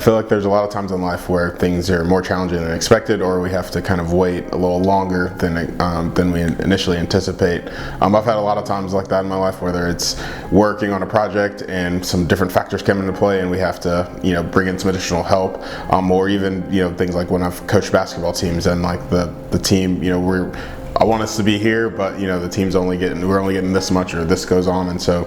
feel like there's a lot of times in life where things are more challenging than expected, or we have to kind of wait a little longer than we initially anticipate. I've had a lot of times like that in my life, whether it's working on a project and some different factors come into play and we have to, bring in some additional help, or even, things like when I've coached basketball teams and like the team, I want us to be here, but the team's we're only getting this much, or this goes on, and so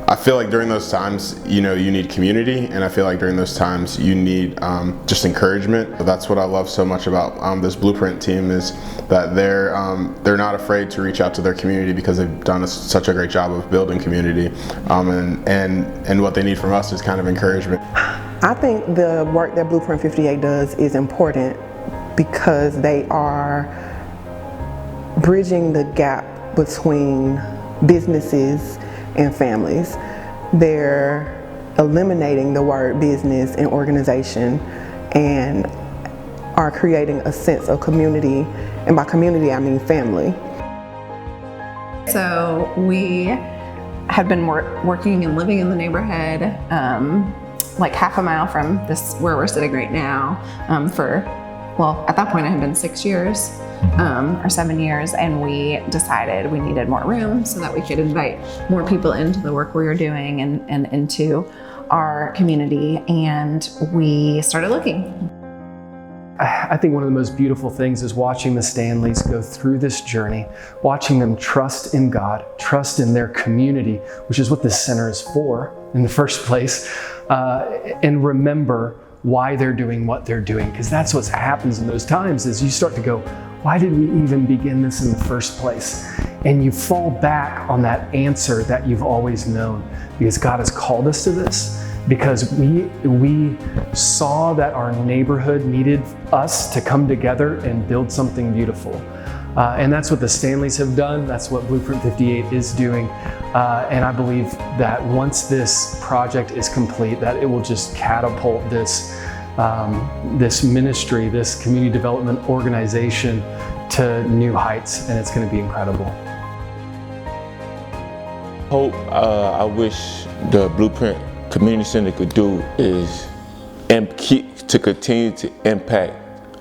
I feel like during those times, you need community, and I feel like during those times you need just encouragement. But that's what I love so much about this Blueprint team, is that they're not afraid to reach out to their community, because they've done such a great job of building community, and what they need from us is kind of encouragement. I think the work that Blueprint 58 does is important because they are bridging the gap between businesses and families. They're eliminating the word business and organization and are creating a sense of community, and by community I mean family. So we had been working and living in the neighborhood like half a mile from this where we're sitting right now at that point it had been 6 years or 7 years, and we decided we needed more room so that we could invite more people into the work we were doing and into our community, and we started looking. I think one of the most beautiful things is watching the Stanleys go through this journey, watching them trust in God, trust in their community, which is what this center is for in the first place, and remember why they're doing what they're doing, because that's what happens in those times, is you start to go, why did we even begin this in the first place? And you fall back on that answer that you've always known, because God has called us to this, because we saw that our neighborhood needed us to come together and build something beautiful. And that's what the Stanleys have done. That's what Blueprint 58 is doing. And I believe that once this project is complete, that it will just catapult this ministry, this community development organization to new heights, and it's going to be incredible. I wish the Blueprint Community Center could do is continue to impact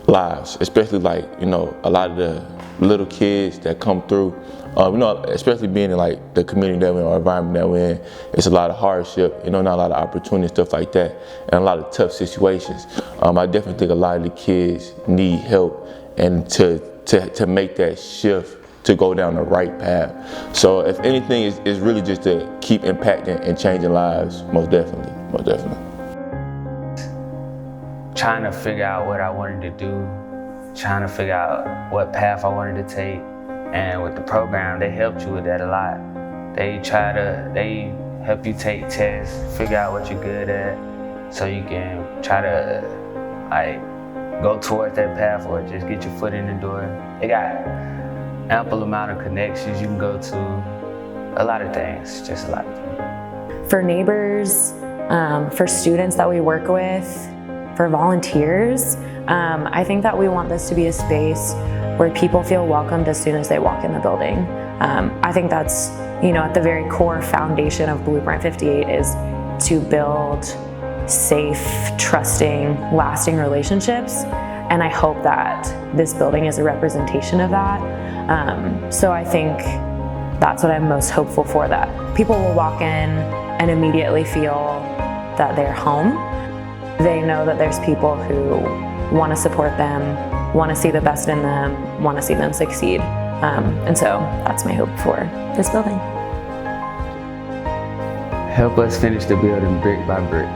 lives, especially a lot of the little kids that come through. Especially being in the community that we're in, or environment that we're in, it's a lot of hardship, not a lot of opportunity, stuff like that, and a lot of tough situations. I definitely think a lot of the kids need help, and to make that shift to go down the right path. So if anything, is really just to keep impacting and changing lives, most definitely. Trying to figure out what I wanted to do, trying to figure out what path I wanted to take. And with the program, they helped you with that a lot. They help you take tests, figure out what you're good at, so you can try to go towards that path, or just get your foot in the door. They got ample amount of connections you can go to, a lot of things, just a lot of things. For neighbors, for students that we work with, for volunteers, I think that we want this to be a space where people feel welcomed as soon as they walk in the building. I think that's, at the very core foundation of Blueprint 58 is to build safe, trusting, lasting relationships. And I hope that this building is a representation of that. So I think that's what I'm most hopeful for, that people will walk in and immediately feel that they're home. They know that there's people who want to support them, want to see the best in them, want to see them succeed. And so that's my hope for this building. Help us finish the building brick by brick.